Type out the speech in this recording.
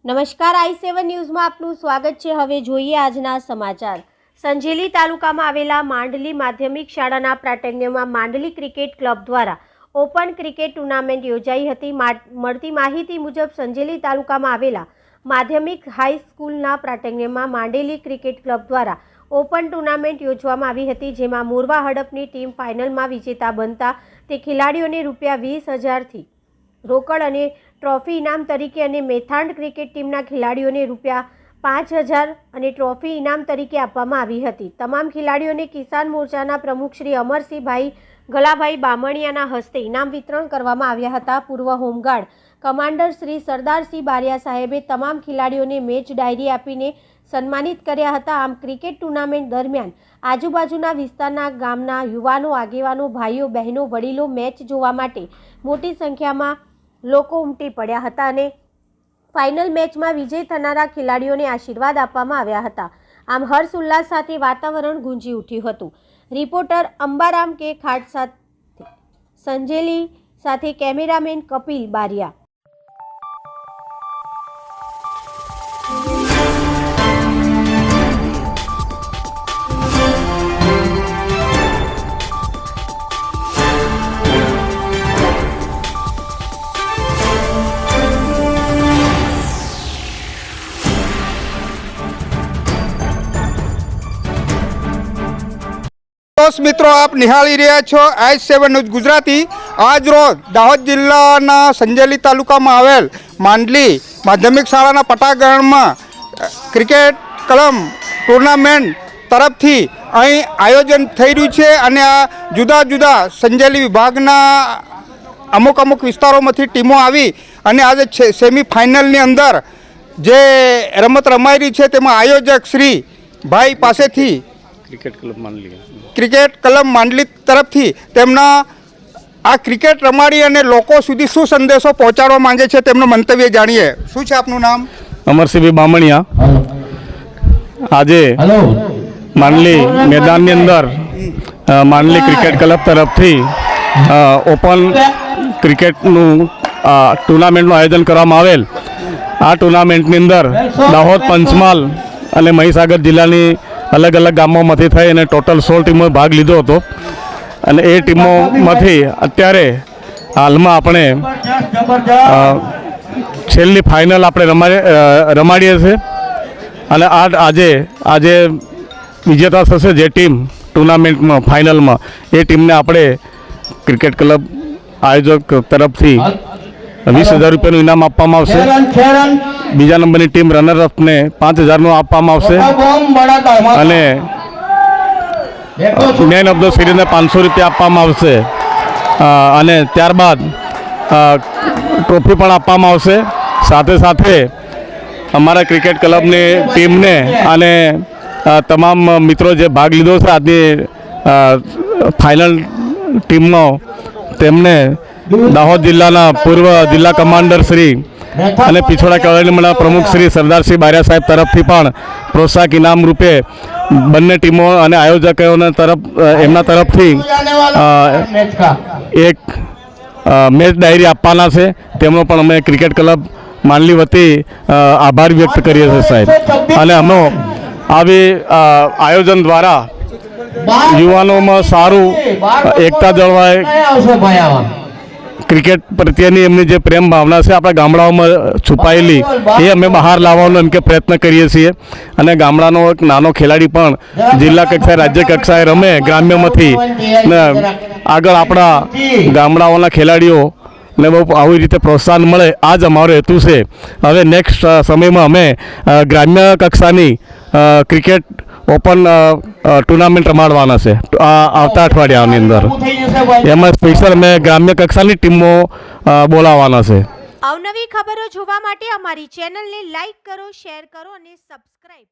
નમસ્કાર, i7 ન્યૂઝમાં આપનું સ્વાગત છે। હવે જોઈએ આજના સમાચાર। સંજેલી તાલુકામાં આવેલા માંડલી માધ્યમિક શાળાના પ્રાંગણમાં માંડલી ક્રિકેટ ક્લબ દ્વારા ઓપન ક્રિકેટ ટુર્નામેન્ટ યોજાઈ હતી। મળતી માહિતી મુજબ સંજેલી તાલુકામાં આવેલા માધ્યમિક હાઈસ્કૂલના પ્રાંગણમાં માંડલી ક્રિકેટ ક્લબ દ્વારા ઓપન ટુર્નામેન્ટ યોજવામાં આવી હતી, જેમાં મોરવા હડપની ટીમ ફાઇનલમાં વિજેતા બનતા તે ખેલાડીઓને ₹20,000થી રોકડ અને ટ્રોફી ઇનામ તરીકે અને મેથાંડ ક્રિકેટ ટીમના ખેલાડીઓને ₹5,000 અને ટ્રોફી ઇનામ તરીકે આપવામાં આવી હતી। તમામ ખેલાડીઓને કિસાન મોરચાના પ્રમુખ શ્રી અમરસિંહભાઈ ગલાભાઈ બામણિયાના હસ્તે ઇનામ વિતરણ કરવામાં આવ્યા હતા। પૂર્વ હોમગાર્ડ કમાન્ડર શ્રી સરદારસિંહ બારિયા સાહેબે તમામ ખેલાડીઓને મેચ ડાયરી આપીને સન્માનિત કર્યા હતા। આમ ક્રિકેટ ટુર્નામેન્ટ દરમિયાન આજુબાજુના વિસ્તારના ગામના યુવાનો, આગેવાનો, ભાઈઓ, બહેનો, વડીલો મેચ જોવા માટે મોટી સંખ્યામાં લોકો ઉમટી પડ્યા હતા અને ફાઇનલ મેચમાં વિજય થનારા ખેલાડીઓને આશીર્વાદ આપવામાં આવ્યા હતા। આમ હર્ષ ઉલ્લાસ સાથે વાતાવરણ ગુંજી ઉઠ્યું હતું। રિપોર્ટર અંબારામ કે ખાટ સાથે સંજેલી સાથે કેમેરામેન કપિલ બારિયા। મિત્રો, આપ નિહાળી રહ્યા છો i7 ન્યૂઝ ગુજરાતી। આજ રોજ દાહોદ જિલ્લાના સંજેલી તાલુકામાં આવેલ માંડલી માધ્યમિક શાળાના પટાગણમાં ક્રિકેટ ક્લબ ટુર્નામેન્ટ તરફથી અહીં આયોજન થઈ રહ્યું છે અને આ જુદા જુદા સંજેલી વિભાગના અમુક વિસ્તારોમાંથી ટીમો આવી અને આજે સેમિફાઇનલની અંદર જે રમત રમાઈ રહી છે તેમાં આયોજક શ્રી ભાઈ પાસેથી ક્રિકેટ ક્લબ માંડલી તરફથી તેમના આ ક્રિકેટ રમાડી અને લોકો સુધી શું સંદેશો પહોંચાડવા માંગે છે તેમનું મંતવ્ય જાણીએ। શું છે આપનું નામ? અમરસિંહભાઈ બામણિયા। આજે માંડલી મેદાનની અંદર માંડલી ક્રિકેટ ક્લબ તરફથી ઓપન ક્રિકેટનું ટુર્નામેન્ટનું આયોજન કરવામાં આવેલ। આ ટુર્નામેન્ટની અંદર દાહોદ, પંચમહાલ અને મહીસાગર જિલ્લાની અલગ અલગ ગામોમાંથી થઈ અને ટોટલ 16 ટીમોએ ભાગ લીધો હતો અને એ ટીમોમાંથી અત્યારે હાલમાં આપણે છેલ્લી ફાઇનલ આપણે રમાડીએ છીએ અને આજે વિજેતા થશે જે ટીમ ટુર્નામેન્ટમાં ફાઇનલમાં, એ ટીમને આપણે ક્રિકેટ ક્લબ આયોજક તરફથી ₹20,000 ઇનામ આપવામાં આવશે। બીજા નંબરની ટીમ રનરઅપને ₹5,000 આપવામાં આવશે અને મેન ઓફ ધ સિરીઝને ₹500 આપવામાં આવશે અને ત્યારબાદ ટ્રોફી પણ આપવામાં આવશે। સાથે સાથે અમારા ક્રિકેટ ક્લબની ટીમને અને તમામ મિત્રો જે ભાગ લીધો છે આજની ફાઇનલ ટીમનો, તેમને દાહોદ જિલ્લાના પૂર્વ જિલ્લા કમાન્ડર શ્રી અને પિછોડા કેળવણીના પ્રમુખ શ્રી સરદારસિંહ બારિયા સાહેબ તરફથી પણ પ્રોત્સાહક ઇનામ રૂપે બંને ટીમો અને આયોજકોને એમના તરફથી એક મેચ ડાયરી આપવાના છે, તેમનો પણ અમે ક્રિકેટ ક્લબ માંડલી વતી આભાર વ્યક્ત કરીએ છીએ સાહેબ। અને અમે આવી આયોજન દ્વારા યુવાનોમાં સારું એકતા જળવાય, ક્રિકેટ પ્રત્યેની એમની જે પ્રેમ ભાવના છે આપણા ગામડાઓમાં છુપાયેલી, એ અમે બહાર લાવવાનો એમ કે પ્રયત્ન કરીએ છીએ અને ગામડાનો એક નાનો ખેલાડી પણ જિલ્લા કક્ષાએ, રાજ્ય કક્ષાએ રમે ગ્રામ્યમાંથી ને આગળ આપણા ગામડાઓના ખેલાડીઓને બહુ આવી રીતે પ્રોત્સાહન મળે, આ જ અમારો હેતુ છે। હવે નેક્સ્ટ સમયમાં અમે ગ્રામ્ય કક્ષાની ક્રિકેટ ઓપન ટુર્નામેન્ટ રમાડવાના છે આવતા અઠવાડિયાની અંદર, એમાં સ્પેશિયલ અમે ગ્રામ્ય કક્ષાની ટીમો બોલાવવાના છે। અવનવી ખબરો જોવા માટે અમારી ચેનલને લાઈક કરો, શેર કરો અને સબસ્ક્રાઇબ